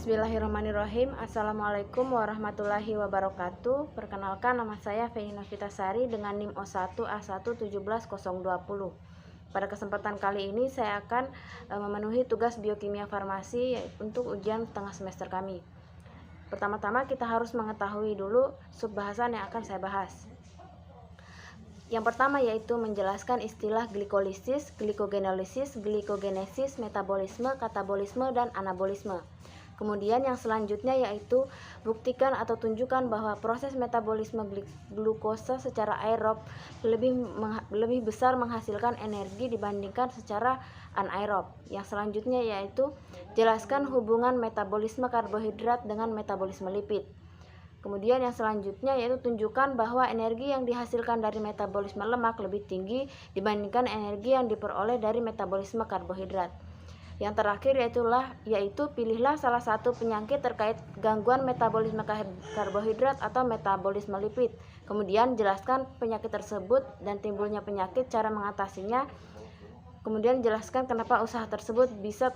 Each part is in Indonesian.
Bismillahirrahmanirrahim. Assalamualaikum warahmatullahi wabarakatuh. Perkenalkan, nama saya Feni Novitasari dengan NIM O1A1171020. Pada kesempatan kali ini saya akan memenuhi tugas biokimia farmasi untuk ujian tengah semester kami. Pertama-tama kita harus mengetahui dulu subbahasan yang akan saya bahas. Yang pertama yaitu menjelaskan istilah glikolisis, glikogenolisis, glikogenesis, metabolisme, katabolisme, dan anabolisme. Kemudian yang selanjutnya yaitu buktikan atau tunjukkan bahwa proses metabolisme glukosa secara aerob lebih besar menghasilkan energi dibandingkan secara anaerob. Yang selanjutnya yaitu jelaskan hubungan metabolisme karbohidrat dengan metabolisme lipid. Kemudian yang selanjutnya yaitu tunjukkan bahwa energi yang dihasilkan dari metabolisme lemak lebih tinggi dibandingkan energi yang diperoleh dari metabolisme karbohidrat. Yang terakhir yaitu pilihlah salah satu penyakit terkait gangguan metabolisme karbohidrat atau metabolisme lipid. Kemudian jelaskan penyakit tersebut dan timbulnya penyakit, cara mengatasinya. Kemudian jelaskan kenapa usaha tersebut bisa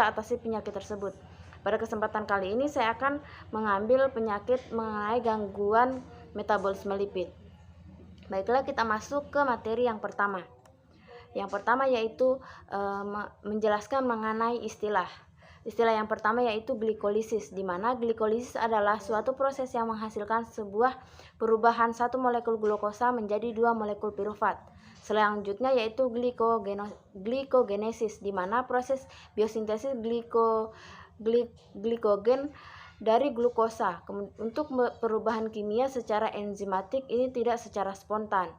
atasi penyakit tersebut. Pada kesempatan kali ini saya akan mengambil penyakit mengenai gangguan metabolisme lipid. Baiklah, kita masuk ke materi yang pertama. Yang pertama yaitu menjelaskan mengenai istilah. Istilah yang pertama yaitu glikolisis, di mana glikolisis adalah suatu proses yang menghasilkan sebuah perubahan satu molekul glukosa menjadi dua molekul pirufat. Selanjutnya yaitu glikogenesis, di mana proses biosintesis glikogen dari glukosa. Untuk perubahan kimia secara enzimatik ini tidak secara spontan.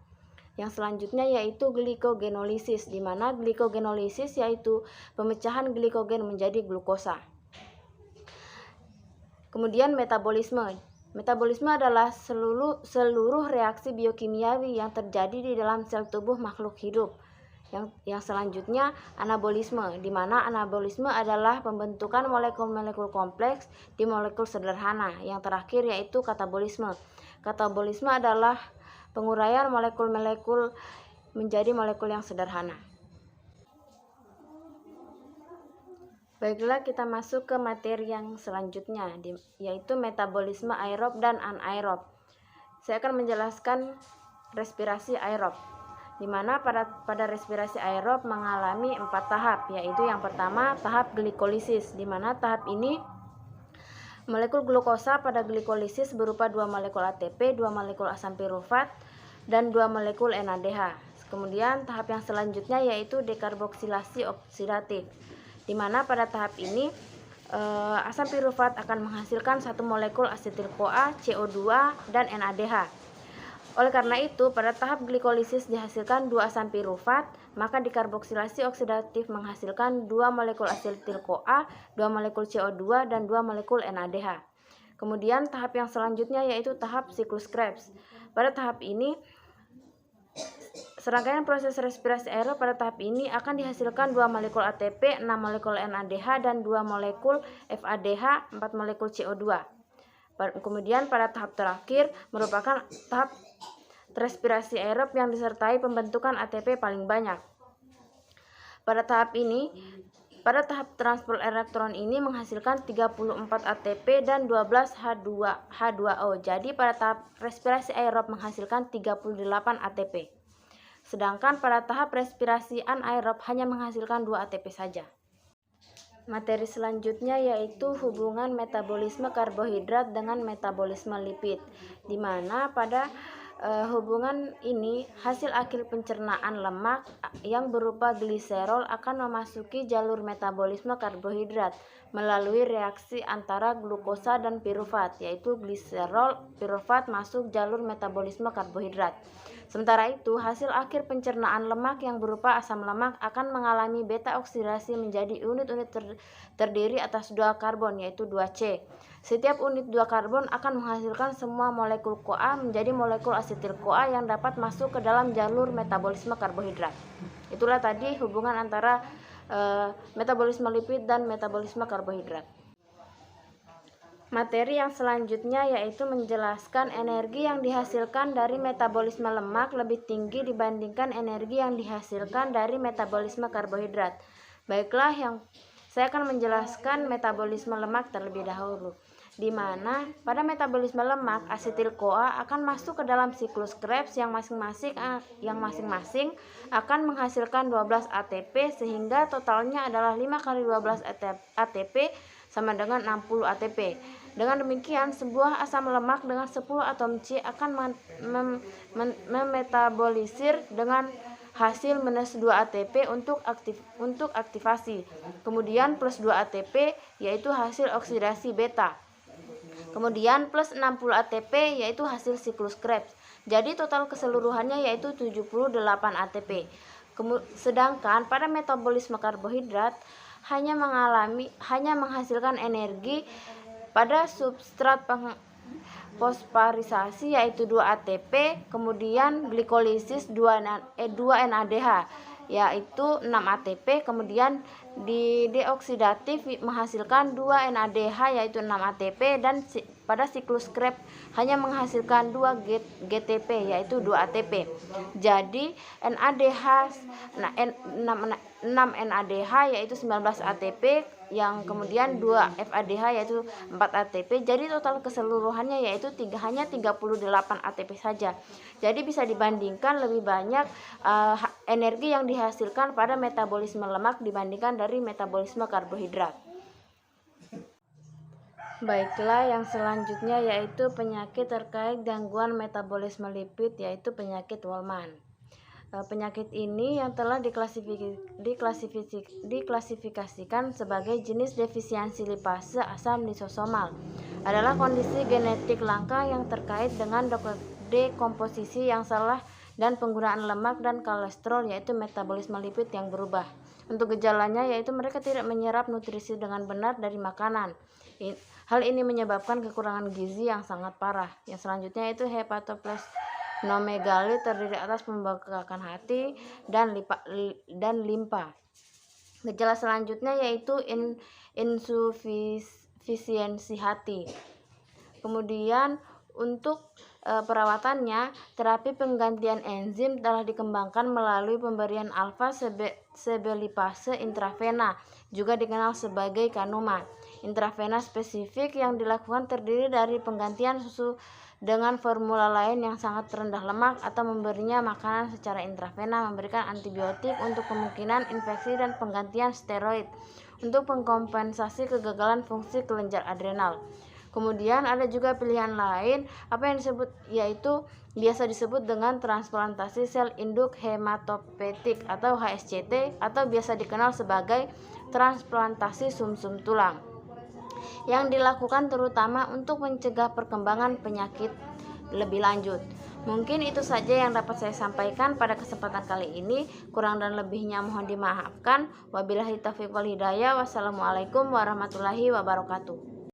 Yang selanjutnya yaitu glikogenolisis, di mana glikogenolisis yaitu pemecahan glikogen menjadi glukosa. Kemudian metabolisme. Metabolisme adalah seluruh reaksi biokimiawi yang terjadi di dalam sel tubuh makhluk hidup. Yang selanjutnya anabolisme, di mana anabolisme adalah pembentukan molekul-molekul kompleks di molekul sederhana. Yang terakhir yaitu katabolisme. Katabolisme adalah penguraian molekul-molekul menjadi molekul yang sederhana. Baiklah, kita masuk ke materi yang selanjutnya, yaitu metabolisme aerob dan anaerob. Saya akan menjelaskan respirasi aerob, di mana pada respirasi aerob mengalami 4 tahap, yaitu yang pertama tahap glikolisis, di mana tahap ini molekul glukosa pada glikolisis berupa 2 molekul ATP, 2 molekul asam pirufat, dan 2 molekul NADH. Kemudian tahap yang selanjutnya yaitu dekarboksilasi oksidatif, di mana pada tahap ini asam pirufat akan menghasilkan 1 molekul asetil-CoA, CO2, dan NADH. Oleh karena itu, pada tahap glikolisis dihasilkan 2 asam pirufat, maka dekarboksilasi oksidatif menghasilkan 2 molekul asetil-CoA, 2 molekul CO2, dan 2 molekul NADH. Kemudian tahap yang selanjutnya yaitu tahap siklus Krebs. Pada tahap ini, serangkaian proses respirasi aerob pada tahap ini akan dihasilkan 2 molekul ATP, 6 molekul NADH, dan 2 molekul FADH, 4 molekul CO2. Kemudian pada tahap terakhir merupakan tahap respirasi aerob yang disertai pembentukan ATP paling banyak. Pada tahap transport elektron ini menghasilkan 34 ATP dan 12 H2O. Jadi pada tahap respirasi aerob menghasilkan 38 ATP. Sedangkan pada tahap respirasi anaerob hanya menghasilkan 2 ATP saja. Materi selanjutnya yaitu hubungan metabolisme karbohidrat dengan metabolisme lipid, di mana pada hubungan ini hasil akhir pencernaan lemak yang berupa gliserol akan memasuki jalur metabolisme karbohidrat melalui reaksi antara glukosa dan pirufat, yaitu gliserol pirufat masuk jalur metabolisme karbohidrat. Sementara itu, hasil akhir pencernaan lemak yang berupa asam lemak akan mengalami beta oksidasi menjadi unit-unit terdiri atas 2 karbon, yaitu 2C. Setiap unit 2 karbon akan menghasilkan semua molekul CoA menjadi molekul asetil-CoA yang dapat masuk ke dalam jalur metabolisme karbohidrat. Itulah tadi hubungan antara metabolisme lipid dan metabolisme karbohidrat. Materi yang selanjutnya yaitu menjelaskan energi yang dihasilkan dari metabolisme lemak lebih tinggi dibandingkan energi yang dihasilkan dari metabolisme karbohidrat. Baiklah, yang Saya akan menjelaskan metabolisme lemak terlebih dahulu, di mana pada metabolisme lemak asetil-CoA akan masuk ke dalam siklus Krebs yang masing-masing akan menghasilkan 12 ATP, sehingga totalnya adalah 5 kali 12 ATP sama dengan 60 ATP. Dengan demikian, sebuah asam lemak dengan 10 atom C akan memetabolisir dengan hasil minus 2 ATP untuk aktivasi. Kemudian plus 2 ATP yaitu hasil oksidasi beta. Kemudian plus 60 ATP yaitu hasil siklus Krebs. Jadi total keseluruhannya yaitu 78 ATP. Sedangkan pada metabolisme karbohidrat hanya menghasilkan energi pada substrat fosfarisasi yaitu 2 ATP, kemudian glikolisis 2 NADH yaitu 6 ATP, kemudian di deoksidatif menghasilkan 2 NADH yaitu 6 ATP, dan pada siklus Krebs hanya menghasilkan 2 GTP yaitu 2 ATP. Jadi NADH 6 NADH yaitu 19 ATP, yang kemudian 2 FADH yaitu 4 ATP. Jadi total keseluruhannya yaitu hanya 38 ATP saja. Jadi bisa dibandingkan lebih banyak energi yang dihasilkan pada metabolisme lemak dibandingkan dari metabolisme karbohidrat. Baiklah, yang selanjutnya yaitu penyakit terkait gangguan metabolisme lipid, yaitu penyakit Wolman. Penyakit ini yang telah diklasifikasikan sebagai jenis defisiensi lipase asam lisosomal adalah kondisi genetik langka yang terkait dengan dekomposisi yang salah dan penggunaan lemak dan kolesterol, yaitu metabolisme lipid yang berubah. Untuk gejalanya yaitu mereka tidak menyerap nutrisi dengan benar dari makanan. Hal ini menyebabkan kekurangan gizi yang sangat parah. Yang selanjutnya yaitu hepatosplenomegaly, terdiri atas pembengkakan hati dan limpa. Gejala selanjutnya yaitu insufisiensi hati. Kemudian untuk perawatannya, terapi penggantian enzim telah dikembangkan melalui pemberian alfa-sebelipase intravena, juga dikenal sebagai kanuma. Intravena spesifik yang dilakukan terdiri dari penggantian susu dengan formula lain yang sangat rendah lemak, atau memberinya makanan secara intravena, memberikan antibiotik untuk kemungkinan infeksi, dan penggantian steroid untuk mengkompensasi kegagalan fungsi kelenjar adrenal. Kemudian ada juga pilihan lain yaitu biasa disebut dengan transplantasi sel induk hematopoietik atau HSCT, atau biasa dikenal sebagai transplantasi sumsum tulang, yang dilakukan terutama untuk mencegah perkembangan penyakit lebih lanjut. Mungkin itu saja yang dapat saya sampaikan pada kesempatan kali ini. Kurang dan lebihnya mohon dimaafkan. Wabillahi taufiq wal hidayah. Wassalamualaikum warahmatullahi wabarakatuh.